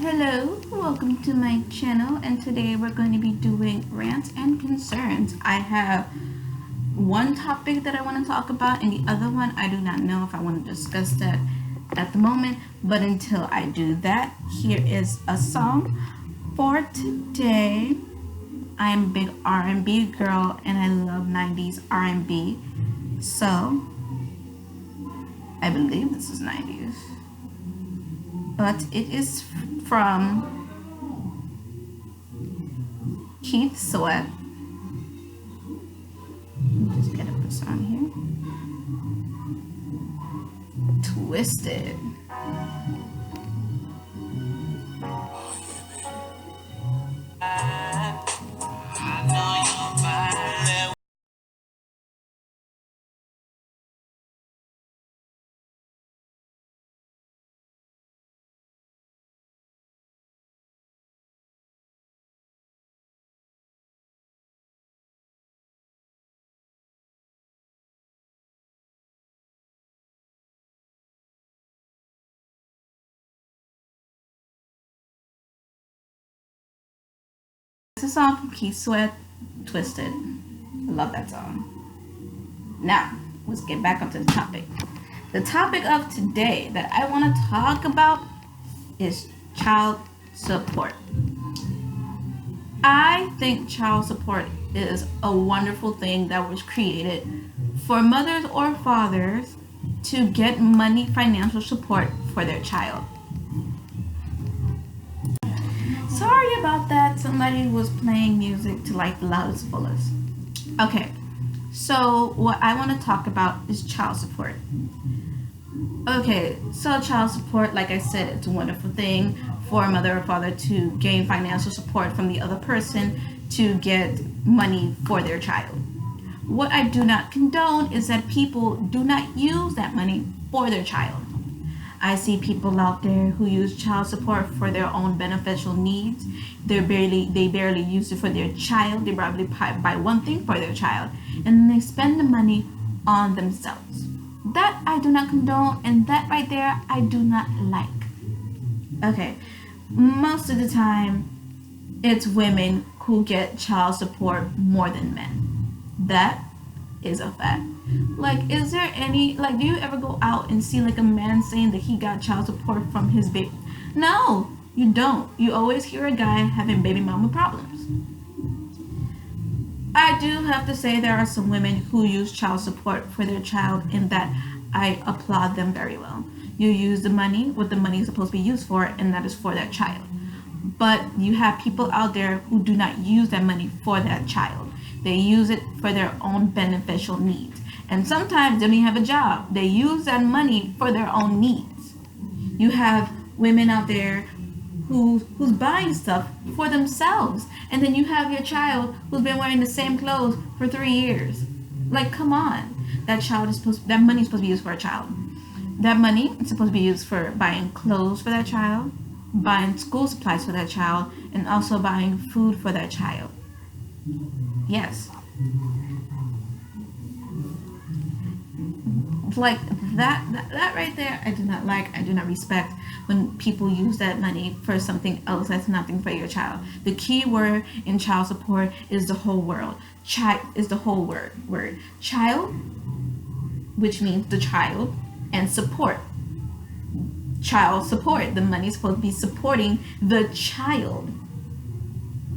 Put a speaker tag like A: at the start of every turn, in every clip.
A: Hello, welcome to my channel, and today we're going to be doing rants and concerns. I have one topic that I want to talk about, and the other one I do not know if I want to discuss that at the moment, but until I do that, here is a song for today. I am a big R&B girl and I love 90s R&B, so I believe this is 90s, but it is from Keith Sweat. Just get up this on here. Twisted. This is a song from Keith Sweat, Twisted. I love that song. Now, let's get back onto the topic. The topic of today that I want to talk about is child support. I think child support is a wonderful thing that was created for mothers or fathers to get money, financial support for their child. Sorry about that. Somebody was playing music to like the loudest, fullest. Okay, so what I want to talk about is child support. Okay, so child support, like I said, it's a wonderful thing for a mother or father to gain financial support from the other person to get money for their child. What I do not condone is that people do not use that money for their child. I see people out there who use child support for their own beneficial needs. They barely use it for their child. They probably buy one thing for their child, and then they spend the money on themselves. That I do not condone, and that right there I do not like. Okay, most of the time it's women who get child support more than men. That is a fact. Like, is there any, like, do you ever go out and see like a man saying that he got child support from his baby? No, you don't. You always hear a guy having baby mama problems. I do have to say there are some women who use child support for their child, and that I applaud them very well. You use the money, what the money is supposed to be used for, and that is for that child. But you have people out there who do not use that money for that child. They use it for their own beneficial needs. And sometimes they don't even have a job. They use that money for their own needs. You have women out there who's buying stuff for themselves. And then you have your child who's been wearing the same clothes for 3 years. Like, come on. That money is supposed to be used for a child. That money is supposed to be used for buying clothes for that child, buying school supplies for that child, and also buying food for that child. Yes. Like that right there, I do not like. I do not respect when people use that money for something else that's nothing for your child. The key word in child support is the whole world. Child is the whole word. Child, which means the child, and support. Child support. The money is supposed to be supporting the child.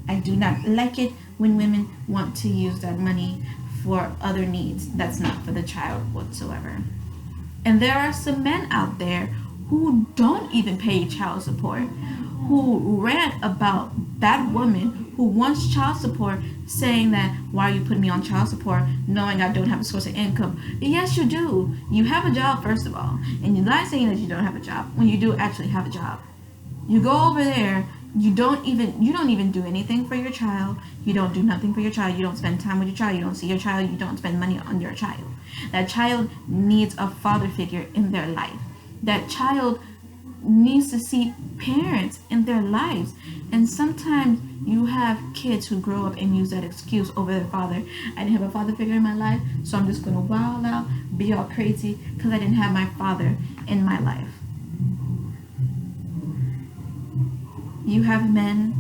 A: I do not like it when women want to use that money for other needs that's not for the child whatsoever. And there are some men out there who don't even pay child support, who rant about that woman who wants child support, saying that, why are you putting me on child support knowing I don't have a source of income? Yes, you do. You have a job, first of all, and you're not saying that you don't have a job when you do actually have a job. You go over there, you don't even do anything for your child. You don't do nothing for your child. You don't spend time with your child. You don't see your child. You don't spend money on your child. That child needs a father figure in their life. That child needs to see parents in their lives. And sometimes you have kids who grow up and use that excuse over their father. I didn't have a father figure in my life, so I'm just going to wild out, be all crazy because I didn't have my father in my life. You have men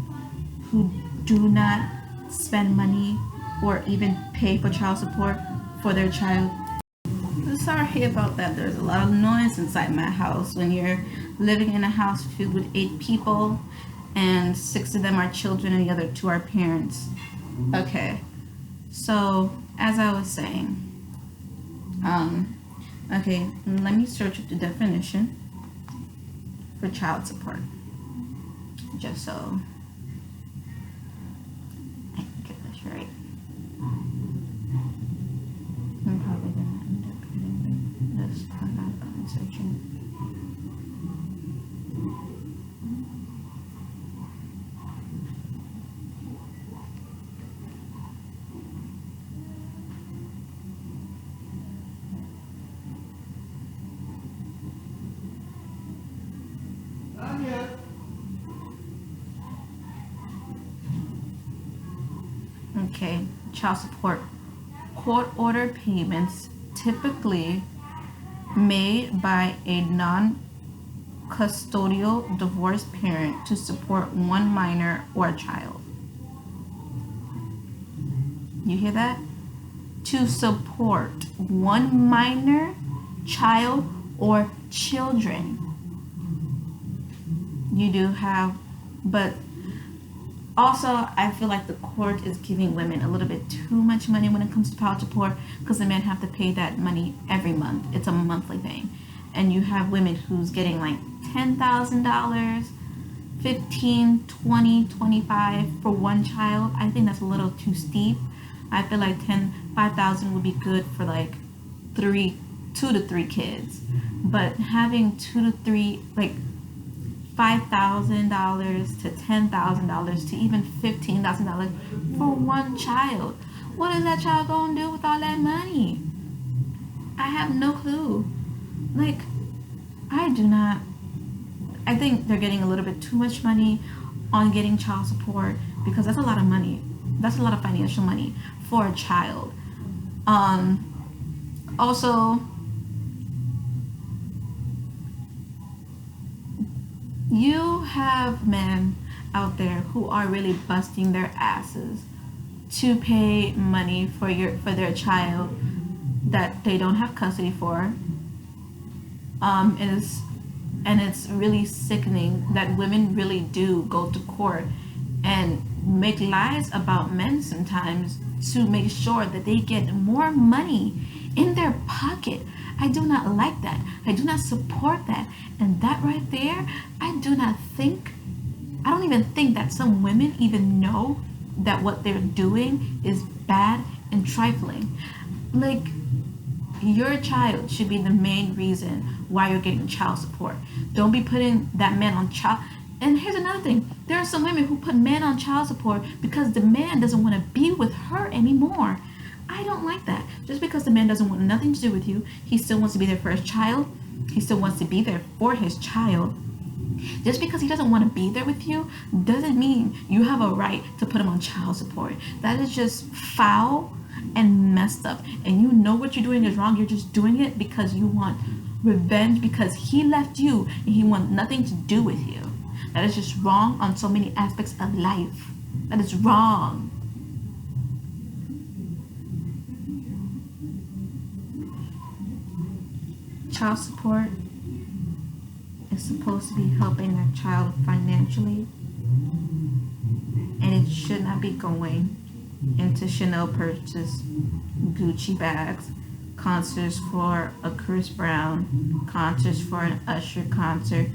A: who do not spend money or even pay for child support for their child. Sorry about that. There's a lot of noise inside my house when you're living in a house filled with 8 people and 6 of them are children and the other 2 are parents. Okay, so as I was saying, okay, let me search up the definition for child support just so I can get this right. I'm probably gonna end up getting this when I'm searching. Okay, child support. Court ordered payments typically made by a non-custodial divorced parent to support one minor or a child. You hear that? To support one minor, child, or children. You do have, but also I feel like the court is giving women a little bit too much money when it comes to child support because the men have to pay that money every month. It's a monthly thing. And you have women who's getting like $10,000, 15, 20, 25 for one child. I think that's a little too steep. I feel like 5,000 would be good for like 2 to 3 kids. But having 2 to 3, like $5,000 to $10,000 to even $15,000 for one child. What is that child gonna do with all that money? I have no clue. Like, I think they're getting a little bit too much money on getting child support because that's a lot of money. That's a lot of financial money for a child. Also, you have men out there who are really busting their asses to pay money for their child that they don't have custody for. It's really sickening that women really do go to court and make lies about men sometimes to make sure that they get more money in their pocket. I do not like that. I do not support that. And that right there, I don't even think that some women even know that what they're doing is bad and trifling. Like, your child should be the main reason why you're getting child support. Don't be putting that man on child. And here's another thing. There are some women who put men on child support because the man doesn't want to be with her anymore. I don't like that. Just because the man doesn't want nothing to do with you, he still wants to be there for his child. He still wants to be there for his child. Just because he doesn't want to be there with you doesn't mean you have a right to put him on child support. That is just foul and messed up. And you know what you're doing is wrong. You're just doing it because you want revenge because he left you and he wants nothing to do with you. That is just wrong on so many aspects of life. That is wrong. Child support is supposed to be helping that child financially, and it should not be going into Chanel purses, Gucci bags, concerts for a Chris Brown, concerts for an Usher concert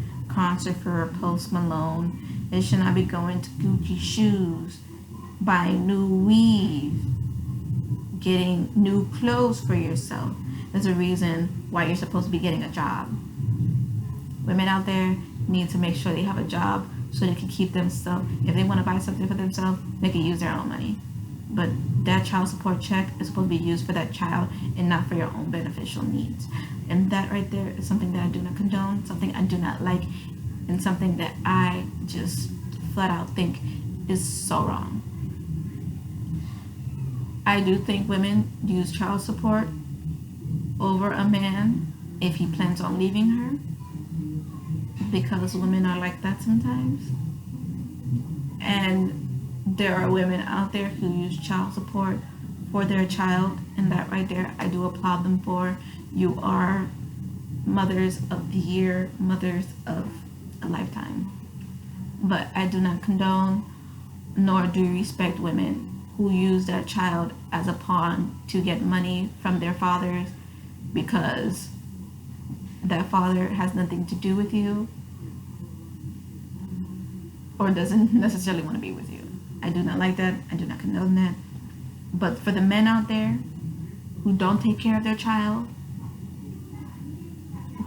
A: for a Post Malone. It should not be going to Gucci shoes, buying new weave, getting new clothes for yourself. There's a reason why you're supposed to be getting a job. Women out there need to make sure they have a job so they can keep themselves. If they want to buy something for themselves, they can use their own money. But that child support check is supposed to be used for that child and not for your own beneficial needs. And that right there is something that I do not condone, something I do not like, and something that I just flat out think is so wrong. I do think women use child support over a man if he plans on leaving her, because women are like that sometimes. And there are women out there who use child support for their child, and that right there, I do applaud them for. You are mothers of the year, mothers of a lifetime. But I do not condone nor do respect women who use that child as a pawn to get money from their fathers because that father has nothing to do with you or doesn't necessarily want to be with you. I do not like that. I do not condone that. But for the men out there who don't take care of their child,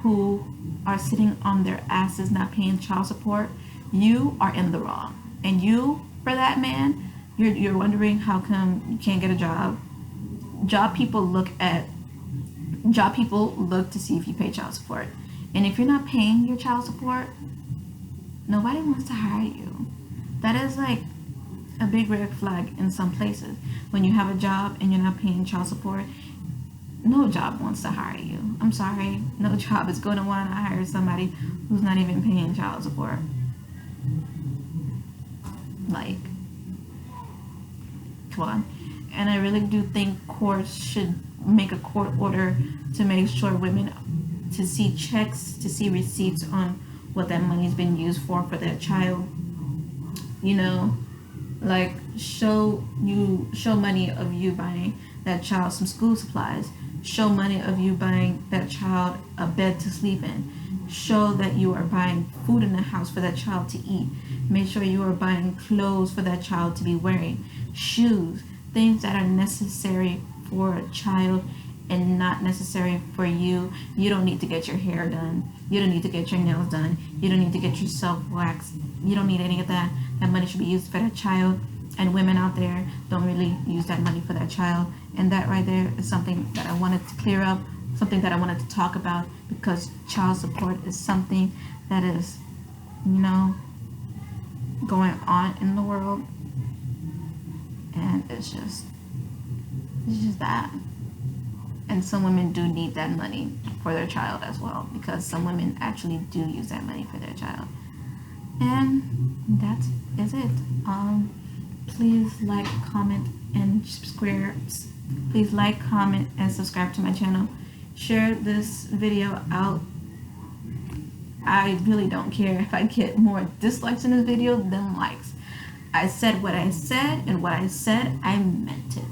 A: who are sitting on their asses not paying child support, you are in the wrong. And you, for that man, you're wondering how come you can't get a job. Job people look to see if you pay child support. And if you're not paying your child support, nobody wants to hire you. That is like a big red flag in some places. When you have a job and you're not paying child support, no job wants to hire you. I'm sorry, no job is going to want to hire somebody who's not even paying child support. Like, come on. And I really do think courts should make a court order to make sure women, to see checks, to see receipts on what that money's been used for their child. You know, like show money of you buying that child some school supplies. Show money of you buying that child a bed to sleep in. Show that you are buying food in the house for that child to eat. Make sure you are buying clothes for that child to be wearing. Shoes, things that are necessary for a child and not necessary for you. You don't need to get your hair done. You don't need to get your nails done. You don't need to get yourself waxed. You don't need any of that. That money should be used for that child. And women out there don't really use that money for that child. And that right there is something that I wanted to clear up, something that I wanted to talk about, because child support is something that is, going on in the world. And it's just that. And some women do need that money for their child as well, because some women actually do use that money for their child. And that is it. Please like, comment, and subscribe. Please like, comment, and subscribe to my channel. Share this video out. I really don't care if I get more dislikes in this video than likes. I said what I said, and what I said, I meant it.